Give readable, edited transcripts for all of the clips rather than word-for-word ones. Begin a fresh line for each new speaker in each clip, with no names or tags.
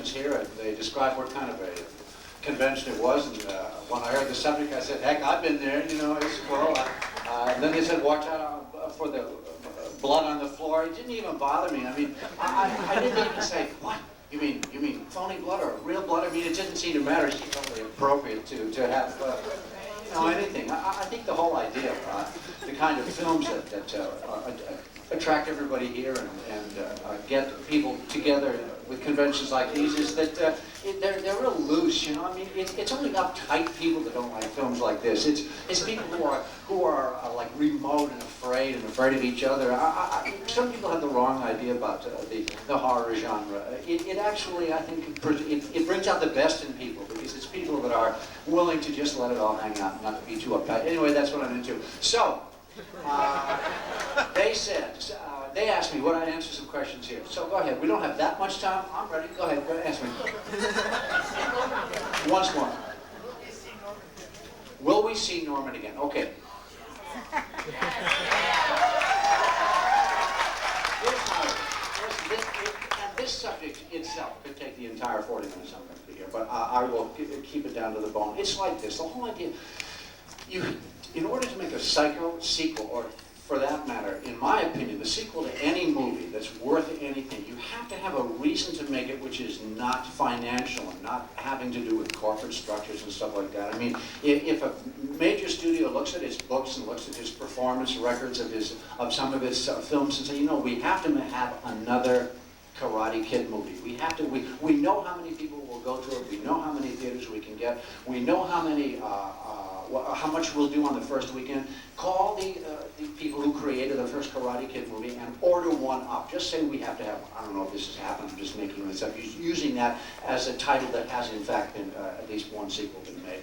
Perkins here, and they described what kind of a convention it was. And when I heard the subject, I said, heck, I've been there, you know, it's cool. And then they said, watch out for the blood on the floor. It didn't even bother me. I mean, I didn't even say, what? You mean phony blood or real blood? I mean, it didn't seem to matter. It seemed totally appropriate to have, you know, anything. I think the whole idea of the kind of films that attract everybody here and get people together with conventions like these is that they're real loose, you know. I mean, it's only uptight people that don't like films like this. It's people who are like remote and afraid of each other. Some people have the wrong idea about the horror genre. It actually, I think, it brings out the best in people because it's people that are willing to just let it all hang out and not be too uptight. Anyway, that's what I'm into. So. They asked me, would I answer some questions here? So go ahead. We don't have that much time. I'm ready. Go ahead. Ask me. Once more. Will we see Norman again? Okay. And this subject itself could take the entire 40 minutes I'm going to be here, but I will keep it down to the bone. It's like this. The whole idea, in order to make a Psycho sequel, or for that matter, in my opinion, the sequel to any movie that's worth anything, you have to have a reason to make it which is not financial and not having to do with corporate structures and stuff like that. I mean, if a major studio looks at his books and looks at his performance records of some of his films and say, you know, we have to have another Karate Kid movie. We know how many people will go to it. We know how many theaters we can get. We know how much we'll do on the first weekend. Call the people who created the first Karate Kid movie and order one up. Just say we have to have, I don't know if this has happened, I'm just making this up, using that as a title that has in fact been at least one sequel been made.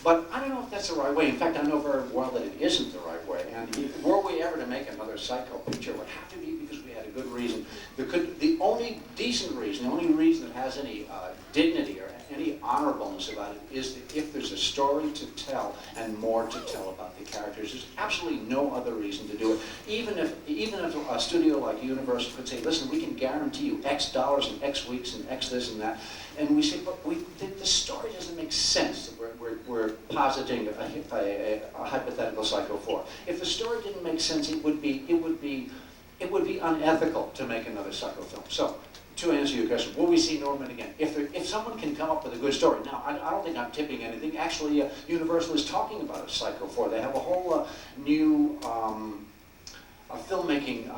But I don't know if that's the right way. In fact, I know very well that it isn't the right way. And were we ever to make another Psycho picture, it would have to be because we had a good reason. The only decent reason, the only reason that has any dignity or any honorableness about it is that if there's a story to tell and more to tell about the characters. There's absolutely no other reason to do it. Even if a studio like Universal could say, listen, we can guarantee you X dollars and X weeks and X this and that. And we say, but the story doesn't make sense. We're positing a hypothetical Psycho 4. If the story didn't make sense, it would be unethical to make another Psycho film. So, to answer your question, will we see Norman again? If someone can come up with a good story, now I don't think I'm tipping anything. Actually, Universal is talking about a Psycho 4. They have a whole new filmmaking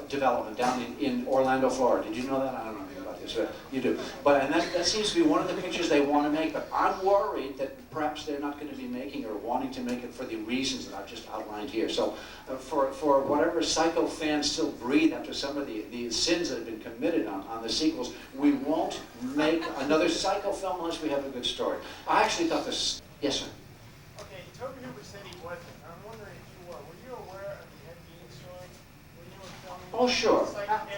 development down in Orlando, Florida. Did you know that? I don't know anything about this. You do. And that seems to be one of the pictures they want to make. But I'm worried that perhaps they're not going to be making or wanting to make it for the reasons that I've just outlined here. So for whatever Psycho fans still breathe after some of the sins that have been committed on the sequels, we won't make another Psycho film unless we have a good story. I actually thought this... Yes, sir?
Okay, Toby Hooper said he wasn't. I'm wondering if you were. Were you aware of the Ed Gein story when you were filming?
Oh, sure.
And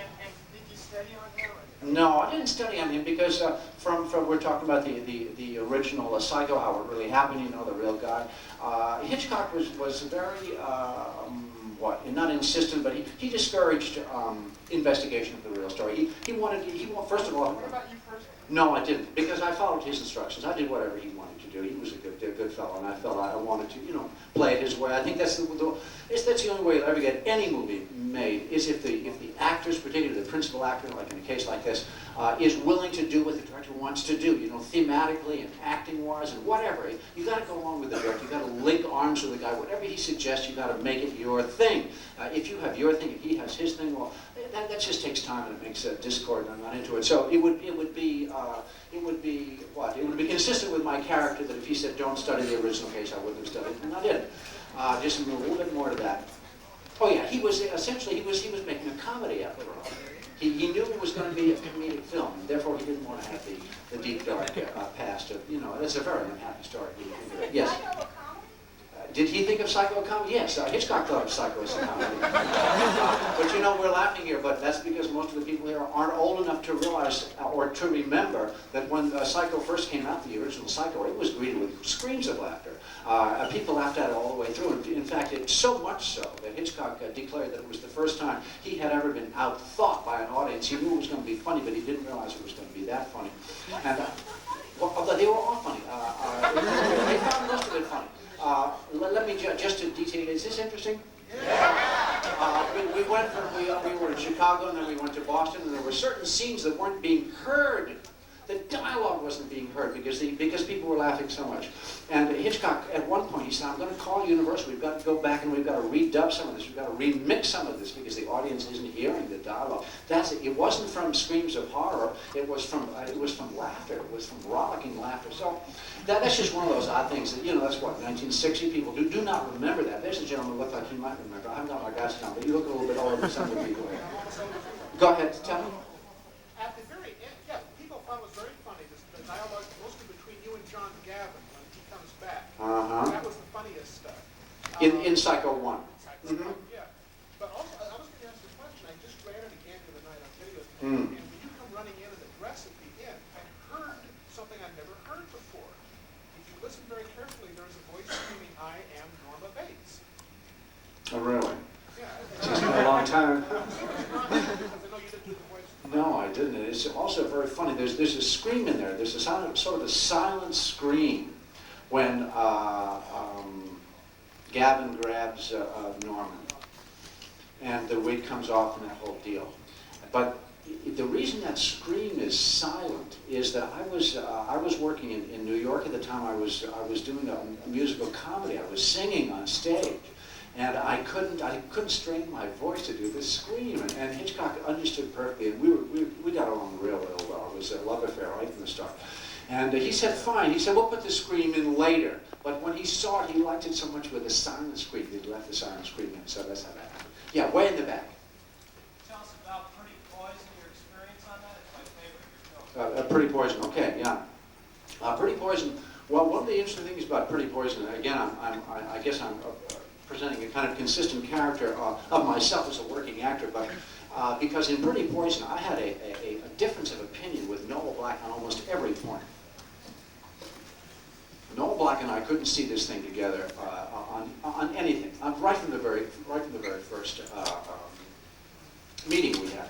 did you study on him?
No, I didn't study on him because from we're talking about the original Psycho, how it really happened, you know, the real guy. Hitchcock was very, not insistent, but he discouraged investigation of the real story. He wanted, first of all...
What about you personally?
No, I didn't, because I followed his instructions. I did whatever he wanted to do. He was a good fellow, and I felt I wanted to, play it his way. I think that's the only way you'll ever get any movie made, is if the actors, particularly the principal actor, like in a case like this, is willing to do what the director wants to do, thematically and acting-wise and whatever. You got to go along with the director. You got to link arms with the guy. Whatever he suggests, you got to make it your thing. If you have your thing, if he has his thing, well, that just takes time and it makes discord, and I'm not into it. So it would be consistent with my character that if he said don't study the original case, I wouldn't have studied it, and I did. Just a little bit more to that. Oh yeah, he was making a comedy after all. He knew it was going to be a comedic film, and therefore he didn't want to have the deep dark past of, it's a very unhappy story. Yes. Did he think of Psycho a comedy? Yes, Hitchcock thought of Psycho as a comedy. But we're laughing here, but that's because most of the people here aren't old enough to realize or to remember that when Psycho first came out, the original Psycho, it was greeted with screams of laughter. People laughed at it all the way through. In fact, it's so much so that Hitchcock declared that it was the first time he had ever been out-thought by an audience. He knew it was going to be funny, but he didn't realize it was going to be that funny. And well, they were all funny. They found most of it funny. Let me just to detail. Is this interesting? We were in Chicago, and then we went to Boston, and there were certain scenes that weren't being heard. The dialogue wasn't being heard because people were laughing so much. And Hitchcock, at one point, he said, I'm going to call Universal. We've got to go back and we've got to redub some of this. We've got to remix some of this because the audience isn't hearing the dialogue. That's it. It wasn't from screams of horror. It was from laughter. It was from rollicking laughter. So that's just one of those odd things that, that's what, 1960 people do not remember that. There's a gentleman who looked like he might remember. I haven't got my glasses on, but you look a little bit older than some of the people here. Go ahead, tell me.
At the very end, yeah, people thought it was very funny, the dialogue mostly between you and John Gavin when he comes back. That was the funniest stuff.
In Psycho 1.
Psycho 1, yeah. But also, I was going to ask you a question. I just ran it again the other night on video. And when you come running in and address at the end, I heard something I'd never heard before. If you listen very carefully, there is a voice screaming, I am Norma Bates.
Oh, really?
Yeah.
It's been a long time.
Because I know you didn't do the voice.
No, I didn't. It's also very funny. There's a scream in there. There's a sort of a silent scream when Gavin grabs Norman, and the wig comes off and that whole deal. But the reason that scream is silent is that I was working in New York at the time. I was doing a musical comedy. I was singing on stage. And I couldn't strain my voice to do this scream. And Hitchcock understood perfectly, and we got along real well. It was a love affair right from the start. And he said, fine. He said, we'll put the scream in later. But when he saw it, he liked it so much with the silent scream, he left the silent scream in. So that's how that happened. Yeah, way in the back.
Tell us about Pretty Poison, your experience on that. It's my favorite film.
Pretty Poison, okay, yeah. Pretty Poison, well, one of the interesting things about Pretty Poison, again, I guess I'm presenting a kind of consistent character of myself as a working actor, but because in Pretty Poison I had a difference of opinion with Noel Black on almost every point. Noel Black and I couldn't see this thing together on anything, right from the very first meeting we had.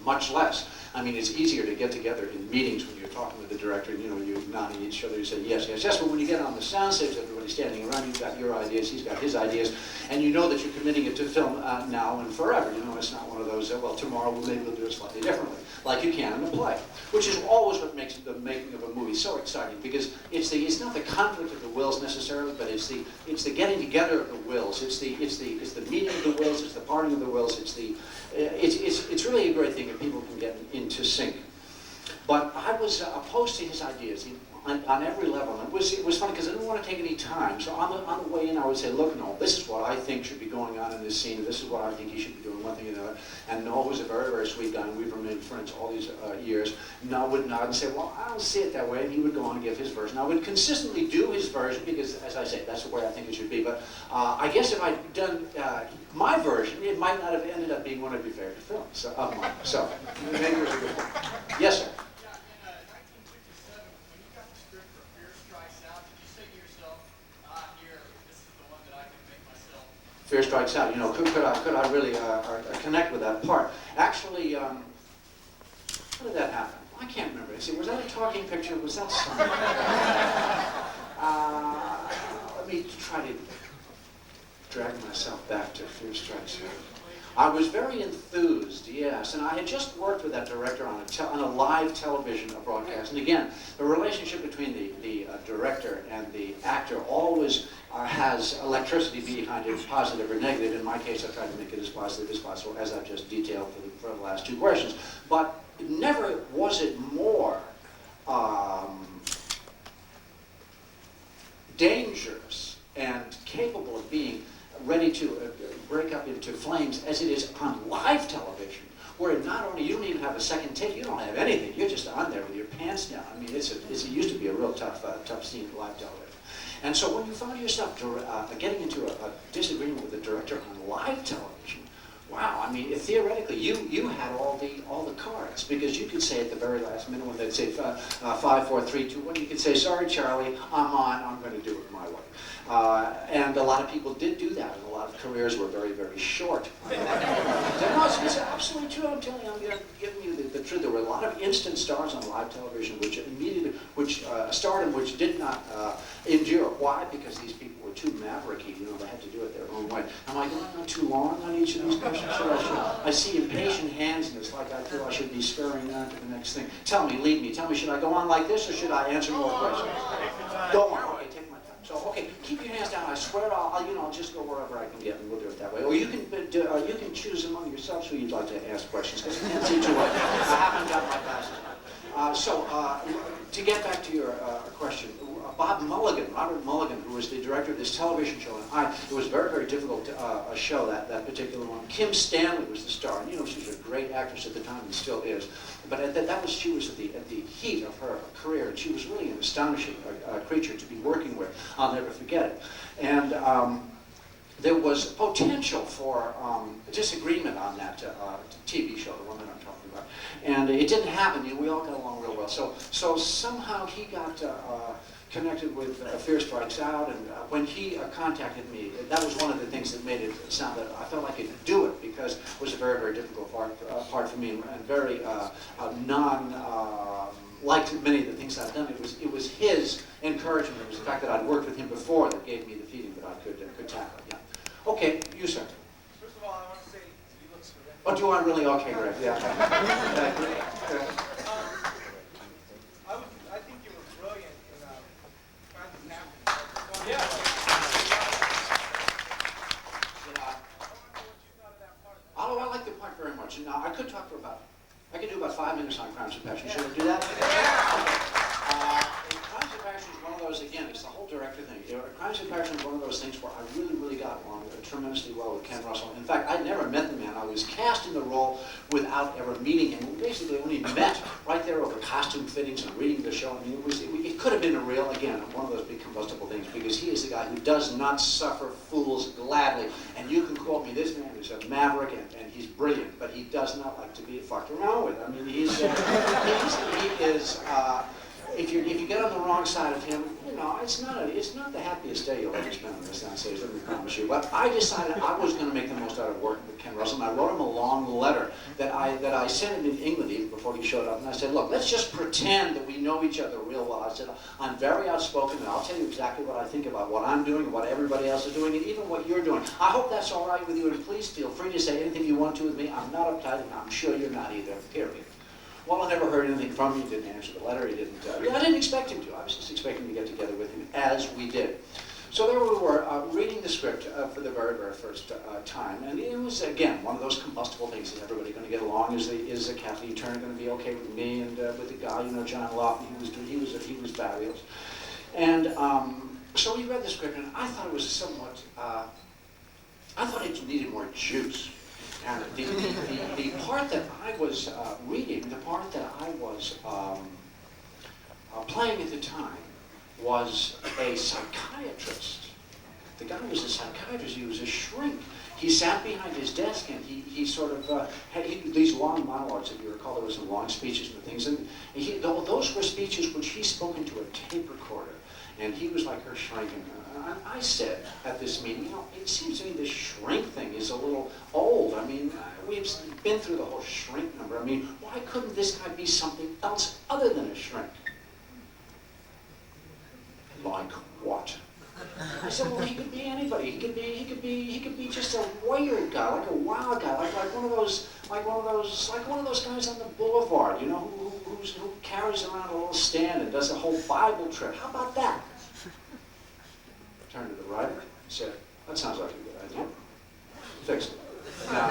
Much less. I mean, it's easier to get together in meetings when you're talking with the director, and you're nodding each other, you say yes, yes, yes, but when you get on the soundstage, everybody's standing around, you've got your ideas, he's got his ideas, and you know that you're committing it to film now and forever. It's not one of those, well, tomorrow maybe we'll do it slightly differently, like you can in a play, which is always what makes the making of a movie so exciting, because it's not the conflict of the wills necessarily, but it's the getting together of the wills, it's the meeting of the wills, it's the parting of the wills, it's really a great thing if people can get into sync. But I was opposed to his ideas on every level. And it was funny because I didn't want to take any time. So on the way in, I would say, look, Noel, this is what I think should be going on in this scene. And this is what I think he should be doing, one thing or another. And Noel was a very, very sweet guy, and we've remained friends all these years. Noel would nod and say, well, I don't see it that way. And he would go on and give his version. I would consistently do his version because, as I say, that's the way I think it should be. But I guess if I'd done my version, it might not have ended up being one of your favorite films of mine. So maybe it was a good one. Yes, sir. Fear Strikes Out. Could I really connect with that part? Actually, how did that happen? I can't remember. See, was that a talking picture? Was that something? Let me try to drag myself back to Fear Strikes Out. I was very enthused, yes, and I had just worked with that director on a live television broadcast. And again, the relationship between the director and the actor always has electricity behind it, positive or negative. In my case, I tried to make it as positive as possible, as I've just detailed for the last two questions. But never was it more dangerous and capable of being ready to break up into flames as it is on live television, where not only you don't even have a second take, you don't have anything, you're just on there with your pants down. I mean, it used to be a real tough scene for live television. And so when you found yourself getting into a disagreement with the director on live television, wow, I mean, theoretically, you had all the cards, because you could say at the very last minute when they'd say 5, 4, 3, 2, 1, you could say, sorry, Charlie, I'm going to do it my way. And a lot of people did do that, and a lot of careers were very, very short. No, it's absolutely true. I'm telling you, I'm giving you the the truth. There were a lot of instant stars on live television, which stardom which did not endure. Why? Because these people were too mavericky. You know, they had to do it their own way. Am I going on too long on each of these questions? I see impatient hands, and it's like I feel I should be scurrying on to the next thing. Tell me, lead me. Tell me, should I go on like this, or should I answer more questions? Go on. Okay, take my time. So, okay, keep your hands down. I swear I'll just go wherever I can get, and we'll do it that way. Or you can choose among yourselves who you'd like to ask questions, because I can't see too well. I haven't got my glasses on. To get back to your question, Robert Mulligan, who was the director of this television show, and it was very, very difficult show, that particular one. Kim Stanley was the star, and you know, she was a great actress at the time and still is. But she was at the heat of her career, and she was really an astonishing creature to be working with. I'll never forget it. And there was potential for disagreement on that TV show, the one that I'm talking about. And it didn't happen. You know, we all got along real well. So somehow he got connected with Fear Strikes Out, and when he contacted me, that was one of the things that made it sound that I felt I could do it, because it was a very, very difficult part for me, and very like many of the things I've done. It was his encouragement. It was the fact that I'd worked with him before that gave me the feeling that I could tackle it. Yeah. Okay, you sir.
First of all, I want to say he looks terrific.
Oh, do I really? Okay, great. Yeah.
I think you were brilliant in trying to happen.
Yeah.
Oh, I like the part very much. And now I could talk I could do about 5 minutes on Crimes of Passion. Should I do that? Okay. Crimes of Passion is one of those, again, it's the whole director thing. You know, Crimes of Passion is one of those things where I really, really got along tremendously well with Ken Russell. In fact, I'd never met the man. I was cast in the role without ever meeting him. We basically only met right there over costume fittings and reading the show. I mean, it could have been a real, again, one of those big combustible things, because he is the guy who does not suffer fools gladly. And you can quote me, this man is a maverick, and he's brilliant, but he does not like to be fucked around with. I mean, he is, if you get on the wrong side of him, you know, it's not the happiest day you'll ever spend on this downstage, let me promise you. But I decided I was going to make the most out of working with Ken Russell, and I wrote him a long letter that I sent him in England even before he showed up, and I said, look, let's just pretend that we know each other real well. I said, I'm very outspoken, and I'll tell you exactly what I think about what I'm doing and what everybody else is doing, and even what you're doing. I hope that's all right with you, and please feel free to say anything you want to with me. I'm not uptight, and I'm sure you're not either, period. Well, I never heard anything from him. He didn't answer the letter. He didn't. I didn't expect him to. I was just expecting to get together with him, as we did. So there we were, reading the script for the very, very first time, and it was, again, one of those combustible things. Is everybody going to get along? Is Kathleen Turner going to be okay with me and with the guy, you know, John Lofton? He was fabulous. And so we read the script, and I thought it was somewhat. I thought it needed more juice. And the part that I was reading, the part that I was playing at the time, was a psychiatrist. The guy was a psychiatrist. He was a shrink. He sat behind his desk, and he sort of had these long monologues. If you recall, there was some long speeches and things, and those were speeches which he spoke into a tape recorder. And he was like her shrink. And I said at this meeting, you know, it seems to me this shrink thing is a little old. I mean, we've been through the whole shrink number. I mean, why couldn't this guy be something else other than a shrink? Like what? I said, well, he could be anybody. He could be just a weird guy, like a wild guy, like one of those guys on the boulevard, you know, who carries around a little stand and does a whole Bible trip. How about that? Turned to the writer and said, that sounds like a good idea. Fix it. Now,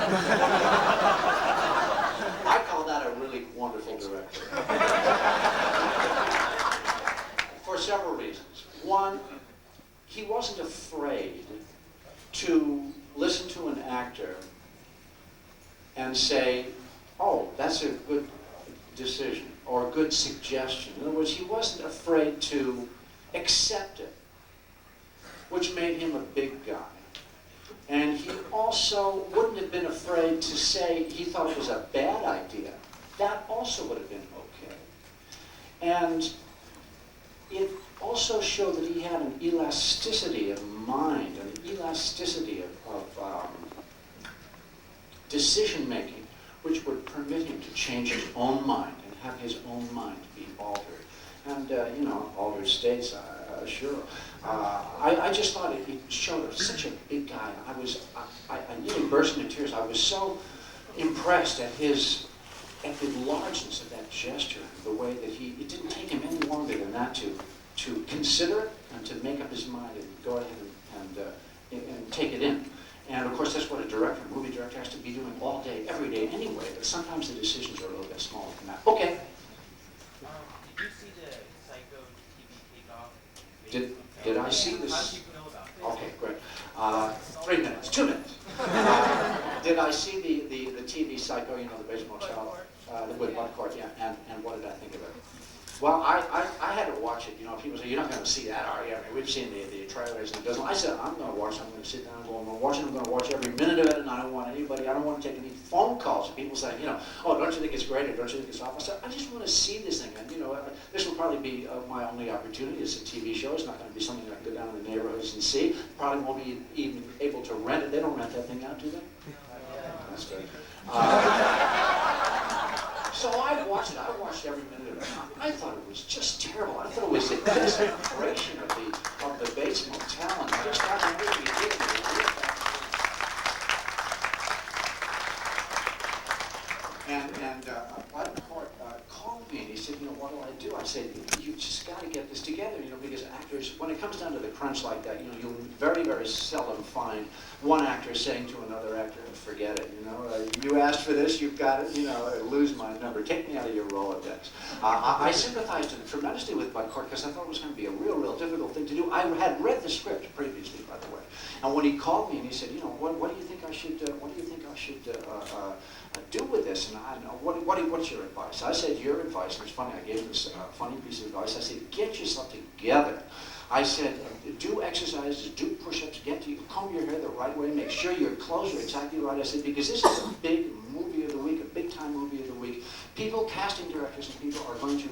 I call that a really wonderful director. For several reasons. One, he wasn't afraid to listen to an actor and say, oh, that's a good decision or a good suggestion. In other words, he wasn't afraid to accept it, which made him a big guy. And he also wouldn't have been afraid to say he thought it was a bad idea. That also would have been okay. And it also showed that he had an elasticity of mind, an elasticity of decision-making, which would permit him to change his own mind and have his own mind be altered. And, you know, altered states, sure. I just thought it showed such a big guy. I nearly burst into tears. I was so impressed at the largeness of that gesture, the way that it didn't take him any longer than that to consider it and to make up his mind and go ahead and take it in. And of course, that's what a movie director has to be doing all day, every day anyway, but sometimes the decisions are a little bit smaller than that. Okay.
Did you see the Psycho TV takeoff?
Did I see this?
How did you know about it?
Okay, great. 3 minutes, 2 minutes. Did I see the TV Psycho, you know, the baseball show? The Bud Court, yeah, and what did I think of it? Well, I had to watch it. You know, people say, you're not going to see that, are you? I mean, we've seen the trailers and it doesn't. I said, I'm going to watch it. I'm going to sit down and I'm going to watch it. I'm going to watch every minute of it, and I don't want to take any phone calls of people saying, you know, oh, don't you think it's great or don't you think it's awful? I said, I just want to see this thing. And, you know, this will probably be my only opportunity. It's a TV show. It's not going to be something I can go down in the neighborhoods and see. Probably won't be even able to rent it. They don't rent that thing out, do they? That's good. So I watched it. I watched every minute of it. I thought it was just terrible. I thought it was a desecration of the Bates Motel, and just how the movie did it. And Bud Court called me and he said, you know, what do I do? I said, you just got to get this together, you know, because actors, when it comes down to the crunch like that, you know, you'll very, very seldom find one actor saying to another actor, forget it, you know, you asked for this, you've got it, you know, lose my number, take me out of your Rolodex. I sympathized tremendously with Bud Court because I thought it was going to be a real difficult thing to do. I had read the script previously, by the way, and when he called me and he said, you know, what do you think I should do with this? And I know, what's your advice? I said, your advice, and it's funny, I gave him this funny piece of advice. I said, get yourself together. I said, do exercises, do push-ups, comb your hair the right way, make sure your clothes are exactly right. I said, because this is a big movie of the week, a big-time movie of the week. People, casting directors and people are going to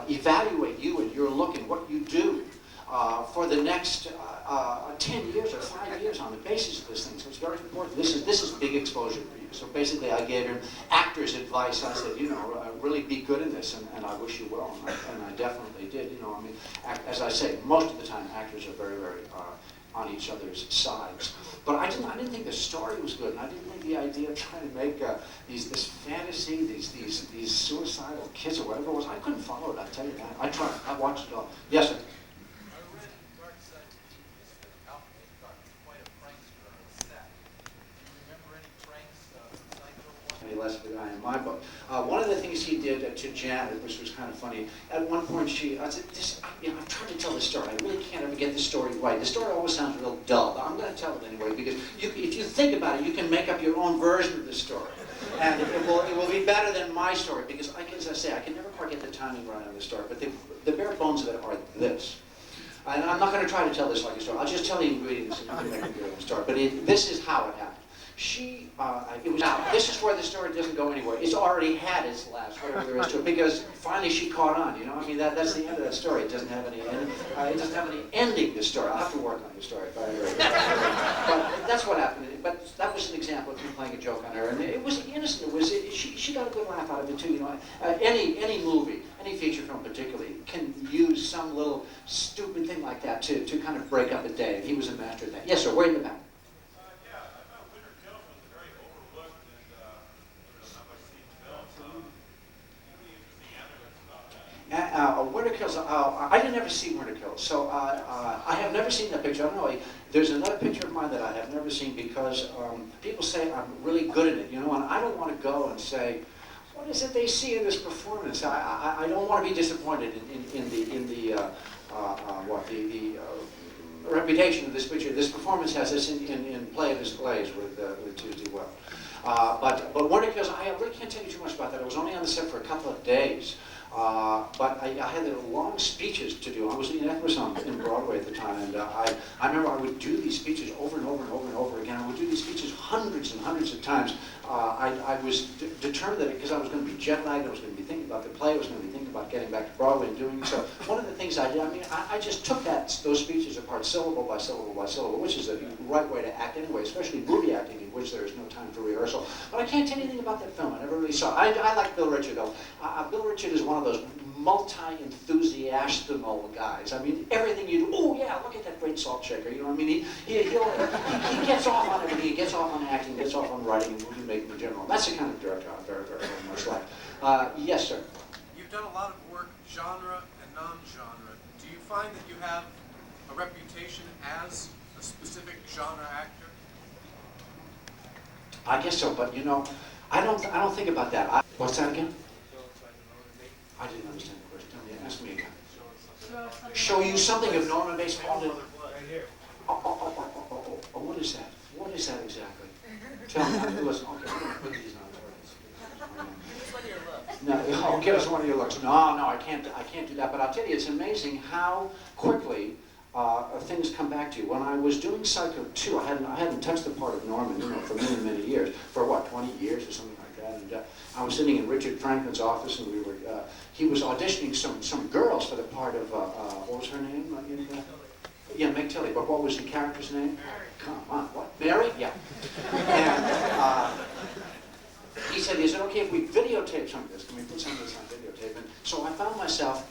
evaluate you and your look and what you do for the next 10 years or 5 years on the basis of this thing. So it's very important. This is big exposure for you. So basically I gave him actor's advice. I said, you know, really be good in this, and I wish you well. And I definitely did. You know, I mean, as I say, most of the time actors are very on each other's sides. But I didn't think the story was good, and I didn't think the idea of trying to make this fantasy, these suicidal kids or whatever it was, I couldn't follow it, I tell you that. I tried. I watched it all. Yes, sir. Less of a guy in my book. One of the things he did to Janet, which was kind of funny, at one point I said, I've tried to tell this story. I really can't ever get the story right. The story always sounds real dull, but I'm going to tell it anyway, because if you think about it, you can make up your own version of the story. And it will be better than my story, because as I say, I can never quite get the timing right on the story, but the bare bones of it are this. And I'm not going to try to tell this like a story. I'll just tell the ingredients and you can make up your own story. But this is how it happened. This is where the story doesn't go anywhere. It's already had its last, whatever there is to it, because finally she caught on, you know? I mean, that's the end of that story. It doesn't have any ending, this story. I'll have to work on the story. But that's what happened. But that was an example of him playing a joke on her. And it was innocent. She got a good laugh out of it, too, you know? Any movie, any feature film particularly, can use some little stupid thing like that to kind of break up a day. And he was a master of that. Yes, sir, way in the back. Winter Kills, I didn't ever see Winter Kills, so I have never seen that picture. I don't know, there's another picture of mine that I have never seen because people say I'm really good at it, you know, and I don't want to go and say, what is it they see in this performance? I don't want to be disappointed in the reputation of this picture. This performance has this in Play of His Plays with Tuesday Webb. But Winter Kills, I really can't tell you too much about that. I was only on the set for a couple of days. But I had long speeches to do. I was in Equus in Broadway at the time, and I remember I would do these speeches over and over and over and over again. I would do these speeches hundreds and hundreds of times. I was determined that because I was going to be jet lagged, I was going to be thinking about the play, I was going to be thinking about getting back to Broadway and doing so. One of the things I did, I just took those speeches apart syllable by syllable by syllable, which is the right way to act anyway, especially movie acting in which there is no time for rehearsal. But I can't tell you anything about that film. I never really saw it. I like Bill Richard, though. Bill Richard is one of those multi-enthusiastic guys. I mean, everything you do, oh yeah, look at that great salt shaker. You know what I mean? He gets off on everything. He gets off on acting, gets off on writing and movie making in general. That's the kind of director I very, very, very much like. Yes, sir.
You've done a lot of work, genre and non-genre. Do you find that you have a reputation as a specific genre actor?
I guess so, but you know, I don't think about that. What's that again? I didn't understand the question. Tell me, ask me again. Show you something of Norman Bates haunted. Oh, what is that? What is that exactly? Tell me. Listen, okay, I'm gonna put these on. No, oh, give us one of your looks. No, I can't do that. But I'll tell you, it's amazing how quickly things come back to you. When I was doing Psycho 2, I hadn't touched the part of Norman, you know, for many, many years. For what, 20 years or something like that. And I was sitting in Richard Franklin's office, and he was auditioning some girls for the part of what was her name? Yeah, Meg Tilly. But what was the character's name? Come on, what? Mary? Yeah. And he said, is it okay if we videotape some of this? Can we put some of this on videotape? And so I found myself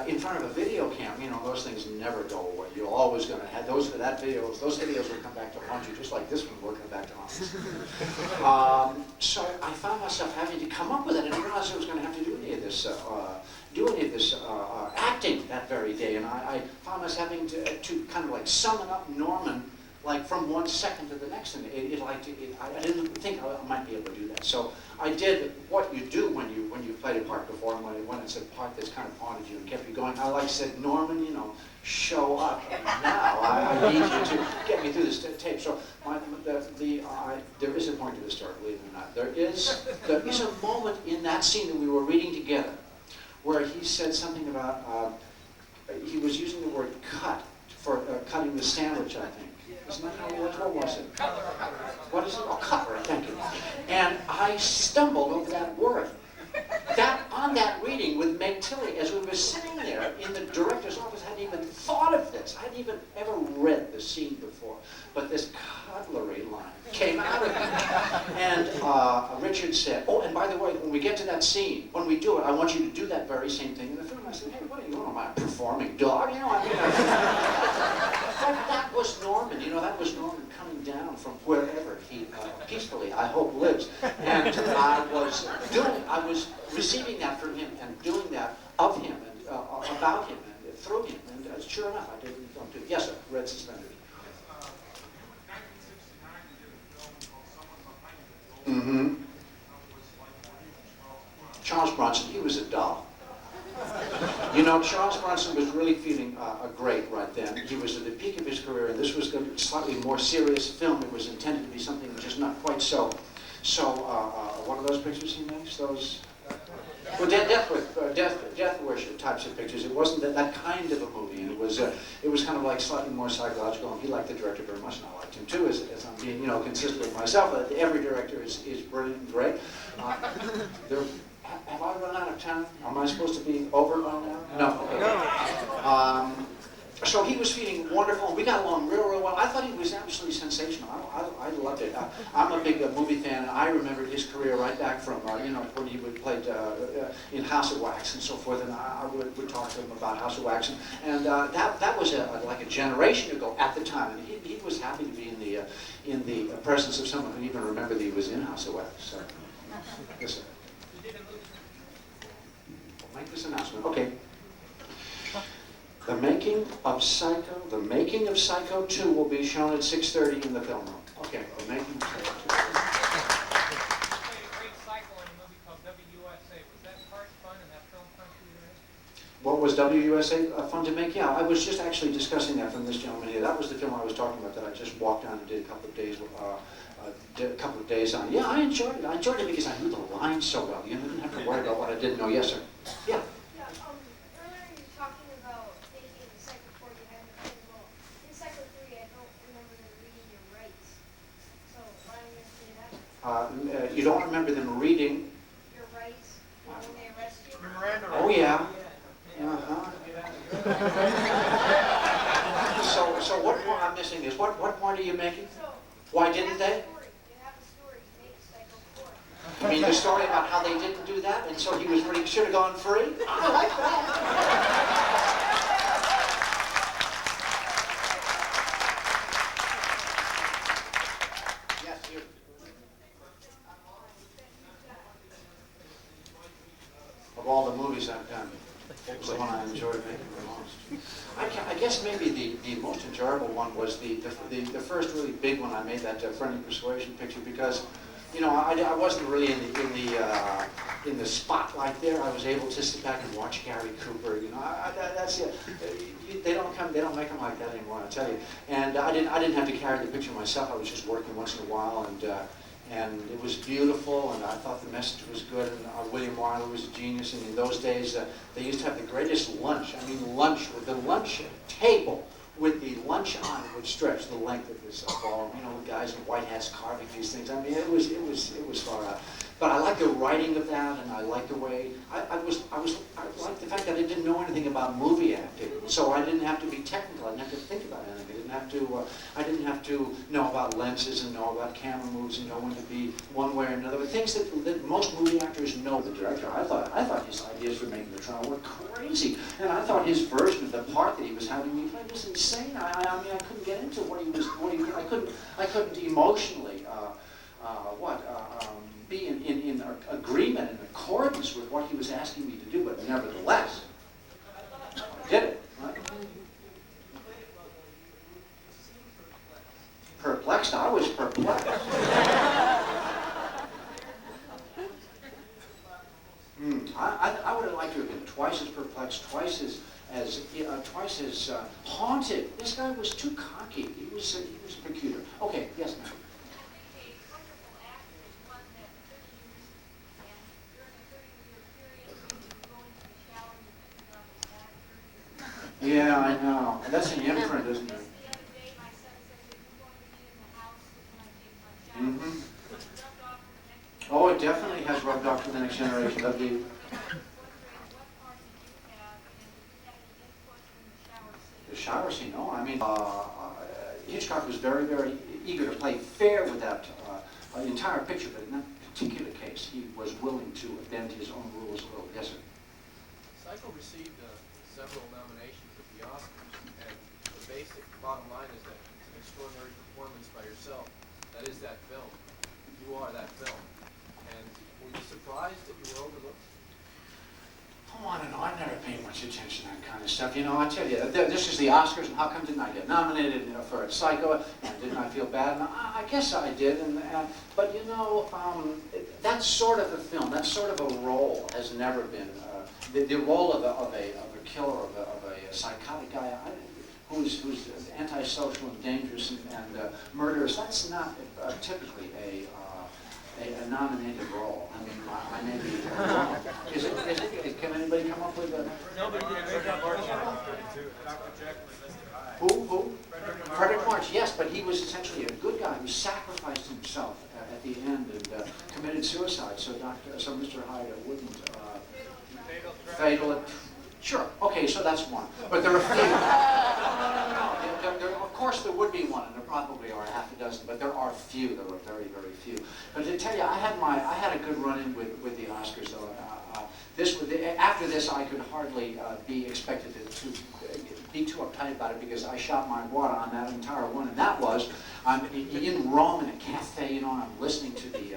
in front of a video cam. You know, those things never go away. You're always going to have those videos will come back to haunt you, just like this one will come back to haunt us. So I found myself having to come up with it, and I realized I was going to have to do any of this acting that very day. And I found myself having to kind of like summon up Norman, like from one second to the next, and I didn't think I might be able to do that. So I did what you do when you played a part before, and when it's a part that's kind of haunted you and kept you going. I said, Norman, you know, show up now. I need you to get me through this tape. So there is a point to this story, believe it or not. There is a moment in that scene that we were reading together where he said something about he was using the word cut for cutting the sandwich, I think. Isn't that how it was? What was it? What is it? Oh, cutlery, thank you. And I stumbled over that word. On that reading with Meg Tilly, as we were sitting there in the director's office, I hadn't even thought of this. I hadn't even ever read the scene before. But this cutlery line came out of me. And Richard said, oh, and by the way, when we get to that scene, when we do it, I want you to do that very same thing in the film. I said, hey, what are you on, my performing dog? You know, I mean, but that was Norman, you know, that was Norman coming down from wherever he peacefully, I hope, lives. And I was receiving that from him and doing that of him and about him and through him. And sure enough, I didn't do it. Yes, sir, red suspenders. Mm-hmm. Charles Bronson, he was a doll. You know, Charles Bronson was really feeling great right then. He was at the peak of his career, and this was a slightly more serious film. It was intended to be something just not quite so. What are those pictures he makes? Those, well, death worship types of pictures. It wasn't that kind of a movie, and it was kind of like slightly more psychological. And he liked the director very much, and I liked him too, as I'm being, you know, consistent with myself. Every director is brilliant and great. Have I run out of time? Am I supposed to be over by now? No. Okay. So he was feeling wonderful. We got along real well. I thought he was absolutely sensational. I loved it. I'm a big movie fan, and I remembered his career right back from, you know, when he would play in House of Wax and so forth, and I would talk to him about House of Wax. And that was like a generation ago at the time, and he was happy to be in the presence of someone who even remembered that he was in House of Wax. So, yes, sir. Make this announcement. Okay. The making of Psycho 2 will be shown at 6:30 in the film room. Okay, the making of Psycho 2.
You played a great cycle in a movie called WUSA. Was that part fun in that film country you're in?
What was WUSA fun to make? Yeah, I was just actually discussing that from this gentleman here. That was the film I was talking about that I just walked down and did a couple of days on. Yeah, I enjoyed it. I enjoyed it because I knew the lines so well. You didn't have to worry about what I didn't know. Yes, sir. Yeah.
Earlier you were talking about thinking in Cycle 4 you hadn't played as well. In Cycle 3 I don't remember them reading your rights. So why don't you say that?
You don't remember them reading?
Your rights when they arrest you?
Memorandum.
Oh, yeah. So what point I'm missing is what point are you making?
So
Why
you
didn't
have
they?
the story. You have
You mean the story about how they didn't do that, and so he was really should have gone free? I like that. Yes, you. Of all the movies I've done, what was the one I enjoyed making the most? I guess maybe the most enjoyable one was the first really big one I made, that Friendly Persuasion picture, because you know I wasn't really in the spotlight there. I was able to sit back and watch Gary Cooper. You know, that's it. They don't make them like that anymore, I tell you. And I didn't have to carry the picture myself. I was just working once in a while, and it was beautiful, and I thought the message was good, and William Wyler was a genius, and in those days, they used to have the greatest lunch. I mean, lunch, with the lunch table, with the lunch on it would stretch the length of this ball. You know, the guys in white hats carving these things. I mean, it was far out. But I liked the writing of that, and I liked the way, I liked the fact that I didn't know anything about movie acting, so I didn't have to be technical. I didn't have to think about anything. I didn't have to know about lenses and know about camera moves and know when to be one way or another. But things that most movie actors know. The director, I thought his ideas for making the trial were crazy, and I thought his version of the part that he was having me play was insane. I mean, I couldn't get into I couldn't emotionally be in agreement, in accordance with what he was asking me to do, but nevertheless, I did it. Right? Perplexed? I was perplexed. I would have liked to have been twice as perplexed, twice as haunted. This guy was too cocky. He was a peculiar. Okay, yes, ma'am. Yeah, I know. And that's an imprint, isn't it? Mm-hmm. Oh, it definitely has rubbed off to the next generation. The shower scene, no. I mean, Hitchcock was very, very eager to play fair with that entire picture, but in that particular case, he was willing to bend his own rules a little. Yes, sir.
Psycho received several nominations at the Oscars, and the basic bottom line is that it's an extraordinary performance by yourself. That is that film. You are that film. And were you surprised that you were overlooked?
Oh, I don't know. I never paid much attention to that kind of stuff. You know, I tell you, this is the Oscars, and how come didn't I get nominated for Psycho? And didn't I feel bad? And I guess I did. But you know, that sort of a film, that sort of a role has never been the role of a killer, of a psychotic guy who's antisocial and dangerous and murderous. That's not typically a nominated role. I mean, I may be wrong. Is it? Can anybody come up with a?
Nobody did a great job.
Who? Frederick March, yes, but he was essentially a good guy who sacrificed himself at the end and committed suicide. So Mr. Hyde wouldn't. Fatal. Sure. Okay, so that's one. But there are few. Of course, there would be one, and there probably are half a dozen. But there are few. There are very, very few. But to tell you, I had a good run-in with the Oscars. Though after this, I could hardly be expected to be too uptight about it because I shot my wad on that entire one, and that was I'm in Rome in a cafe, you know, and I'm listening to the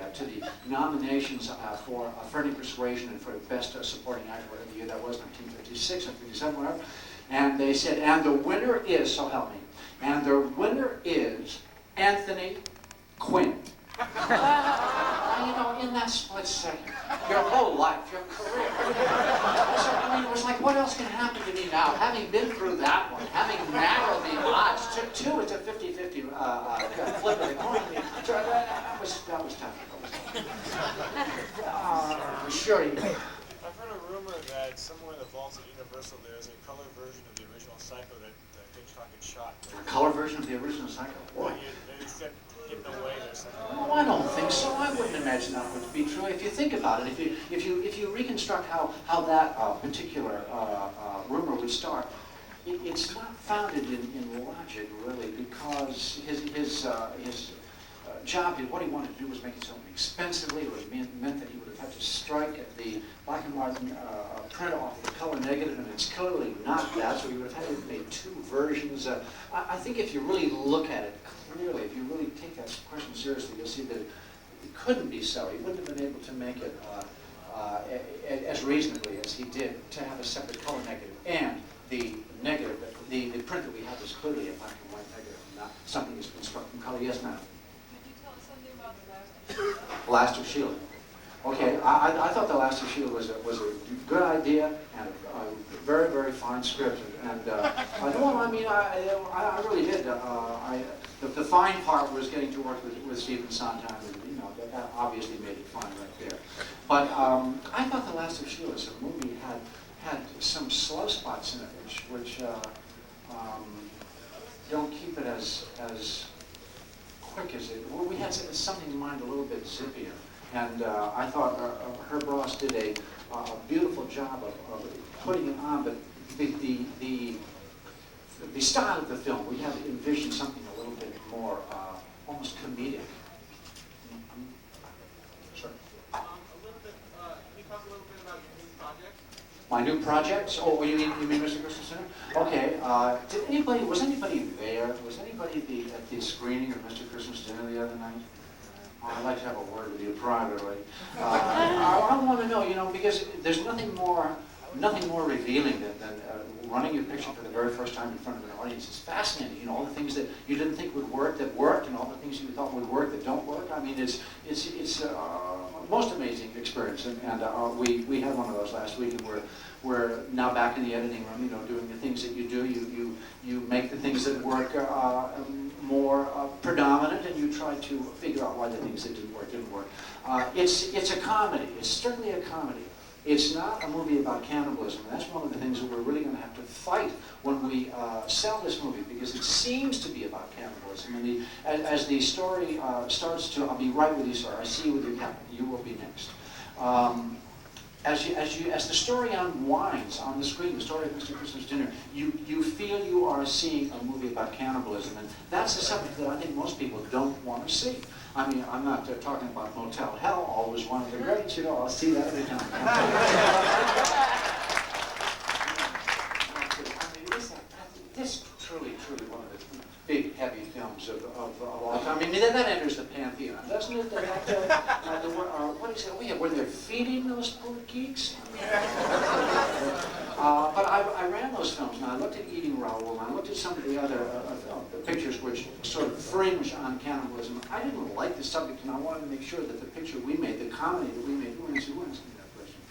nominations for Friendly Persuasion and for Best Supporting Actor, whatever year that was, 1956 or 57, whatever. And they said, and the winner is, so help me, and the winner is Anthony Quinn. Now, you know, in that split second, your whole life, your career. So, I mean, it was like, what else can happen to me now? Having been through that one, having narrowed the odds to 2, it's a 50-50 flip of the coin. So that was tough. Sure.
I've heard a rumor that somewhere in the vaults at Universal there's a color version of the original Psycho that Hitchcock had shot.
A color version of the original Psycho? Boy.
They said given away or something.
Oh, I don't think so. I wouldn't imagine that would be true. If you think about it, if you reconstruct how that particular rumor would start, it's not founded in logic really, because his job, what he wanted to do was make it so inexpensively. It would have meant that he would have had to strike the black and white print off of the color negative, and it's clearly not that, so he would have had to make two versions. I think if you really look at it clearly, if you really take that question seriously, you'll see that it couldn't be so. He wouldn't have been able to make it as reasonably as he did to have a separate color negative, and the negative, the print that we have is clearly a black and white negative, not something that's been struck in color. Yes, ma'am.
Could you tell us something about the last of Sheila?
Last of Sheila. Okay, I thought The Last of Sheila was a good idea and a very, very fine script. And no, I mean, I really did. The fine part was getting to work with Stephen Sondheim. You know, that obviously made it fine right there. But I thought The Last of Sheila as a movie had some slow spots in it, which don't keep it as quick as it. Well, we had something in mind a little bit zippier. And I thought Herb Ross did a beautiful job of putting it on, but the style of the film, we had envisioned something a little bit more almost comedic. Sure.
A little bit, can you talk a little bit about your new project?
My new projects? Oh, you mean Mr. Christmas Center? Okay. Was anybody there? Was anybody at the screening of Mr. Christmas Dinner the other night? I'd like to have a word with you privately. I want to know, you know, because there's nothing more revealing than running your picture for the very first time in front of an audience. It's fascinating, you know, all the things that you didn't think would work that worked, and all the things you thought would work that don't work. I mean, it's a most amazing experience, and we had one of those last week, and we're now back in the editing room, you know, doing the things that you do. You make the things that work more predominant, and you try to figure out why the things that didn't work. It's a comedy. It's strictly a comedy. It's not a movie about cannibalism. That's one of the things that we're really going to have to fight when we sell this movie, because it seems to be about cannibalism. And as the story starts to, I'll be right with you, sir. I see you with your cap. You will be next. As the story unwinds on the screen, the story of Mr. Christmas Dinner, you feel you are seeing a movie about cannibalism, and that's a subject that I think most people don't want to see. I mean, I'm not talking about Motel Hell, always one of the greats, you know, I'll see that every time. I mean, this truly one of the big, heavy films of all time. I mean, that enters the pantheon, doesn't it? What is it? Where they're feeding those poor geeks? But I ran those films, and I looked at Eating Raoul, and I looked at some of the other pictures which sort of fringe on cannibalism. I didn't like the subject, and I wanted to make sure that the picture we made, the comedy that we made, who answered that question?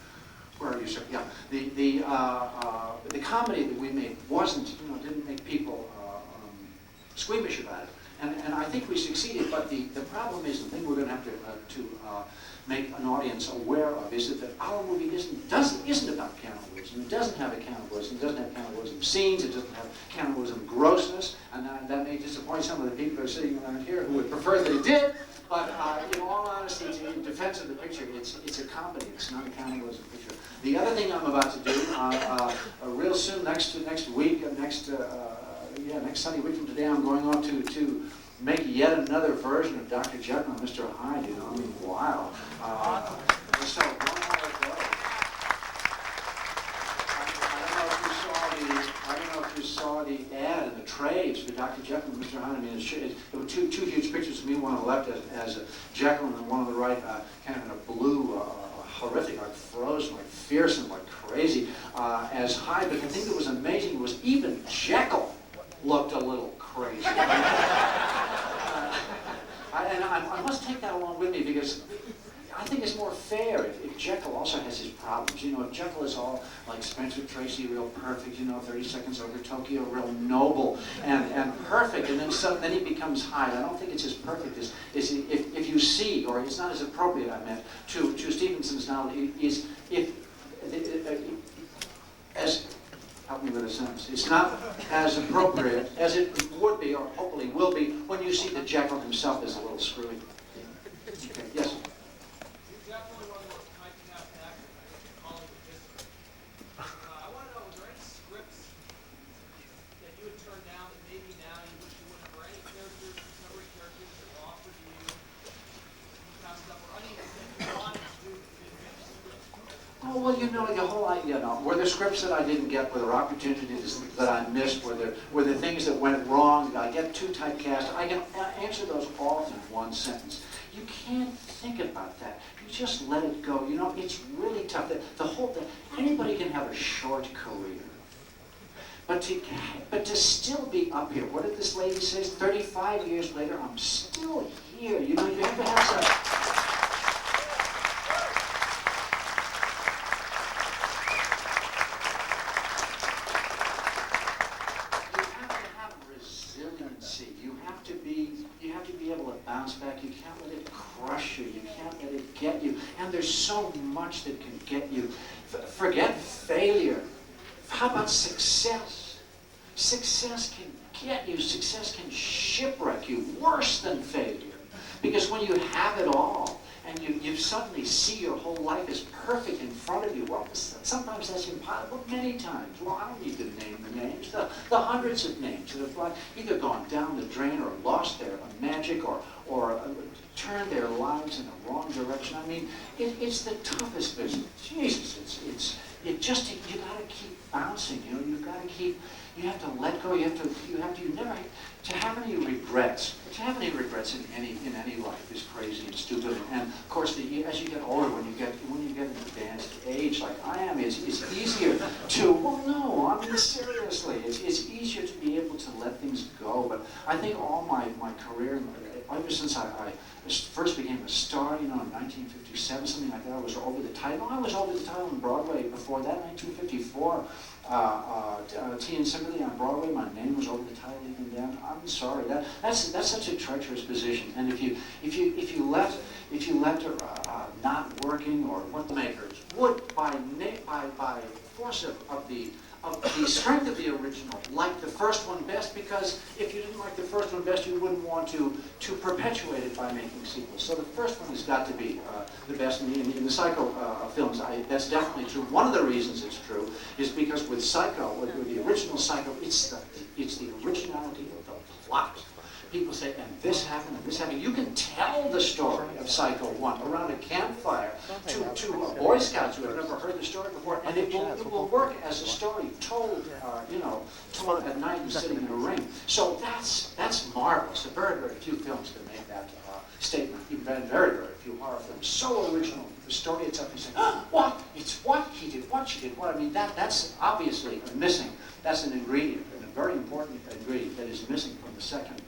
Where are you, sir? Yeah, the comedy that we made wasn't, you know, didn't make people squeamish about it, and I think we succeeded. But the problem is, the thing we're going to have to make an audience aware of is that our movie isn't about cannibalism. It doesn't have a cannibalism. It doesn't have cannibalism scenes. It doesn't have cannibalism grossness, and that may disappoint some of the people who are sitting around here who would prefer that it did. But in all honesty, in defense of the picture, it's a comedy. It's not a cannibalism picture. The other thing I'm about to do, real soon, next week, next Sunday week from today, I'm going on to make yet another version of Dr. Jekyll and Mr. Hyde. You know, I mean, wow. So one more to go. I don't know if you saw the ad in the trades for Dr. Jekyll and Mr. Hyde. I mean, there were two huge pictures of me, one on the left as Jekyll, and one on the right, kind of in a blue, horrific, like frozen, like fierce and like crazy, as Hyde. But the thing that was amazing was even Jekyll looked a little crazy. I must take that along with me, because I think it's more fair if Jekyll also has his problems. You know, if Jekyll is all like Spencer Tracy, real perfect, you know, 30 Seconds Over Tokyo, real noble and perfect, and then he becomes Hyde. I don't think it's as perfect as if you see, or it's not as appropriate, I meant, to Stevenson's novel, is as help me with a sentence. It's not as appropriate as it would be, or hopefully will be, when you see that Jekyll himself is a little screwy. Okay, yes?
You're definitely one of the most typing out actors I think in Hollywood history. I want to know, was there any scripts that you had turned down that maybe now you wish you wouldn't have, or any characters, contemporary characters that were offered to you
Oh, well, you know, the whole idea, you know, were there scripts that I didn't get, were there opportunities that I missed, were there things that went wrong, did I get too typecast? I can answer those all in one sentence. You can't think about that. You just let it go. You know, it's really tough. The whole thing, anybody can have a short career. But to still be up here, what did this lady say? 35 years later, I'm still here. You know, you have to have some... You have to be able to bounce back. You can't let it crush you. You can't let it get you. And there's so much that can get you. Forget failure. How about success? Success can get you. Success can shipwreck you worse than failure. Because when you have it all, and you suddenly see your whole life as perfect in front of you, well, sometimes that's impossible. Many times. Well, I don't need to name the names. The hundreds of names that have either gone down the drain or lost their magic or turned their lives in the wrong direction. I mean, it's the toughest business. Jesus, you got to keep bouncing. You know, you have to let go. You never to have any regrets. To have any regrets in any life is crazy and stupid. And of course, as you get older, when you get an advanced age like I am, it's easier to. Well, no, I mean seriously, it's easier to be able to let things go. But I think all my career, ever since I first became a star, you know, in 1957, something like that, I was over the title. I was over the title on Broadway before that, 1954. Tea and Sympathy on Broadway, my name was over the title even then. I'm sorry, that's such a treacherous position. And if you let not working or what the makers would by force of the strength of the original like the first one best, because if you didn't like the first one best, you wouldn't want to perpetuate it by making sequels. So the first one has got to be the best. In the Psycho films, that's definitely true. One of the reasons it's true is because with Psycho, with the original Psycho, it's the originality of the plot. People say, and this happened, and this happened. You can tell the story of Psycho 1 around a campfire to Boy Scouts who have never heard the story before, and it will work as a story told, told at night and sitting in a ring. So that's marvelous. There are very, very few films can make that statement. Even very, very few horror films. So original. The story itself, you say, what? It's what he did, what she did, what. I mean, that's obviously missing. That's an ingredient, and a very important ingredient that is missing from the second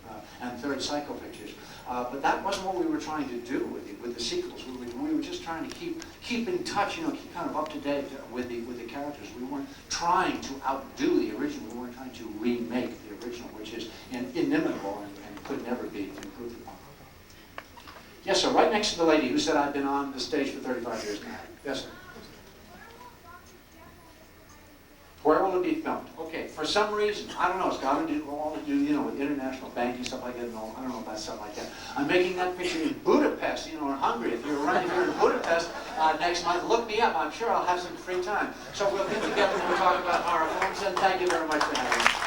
and third Psycho pictures. But that wasn't what we were trying to do with the sequels. We were just trying to keep in touch, you know, keep kind of up to date with the characters. We weren't trying to outdo the original. We weren't trying to remake the original, which is inimitable and could never be improved upon. Yes, sir. Right next to the lady who said I've been on the stage for 35 years now. Yes, sir. Where will it be filmed? Okay, for some reason, I don't know, it's got to do all to do, you know, with international banking, stuff like that, and all, I don't know about stuff like that. I'm making that picture in Budapest, you know, in Hungary. If you're in Budapest next month, look me up. I'm sure I'll have some free time. So we'll get together and we'll talk about horror films, and thank you very much for having me.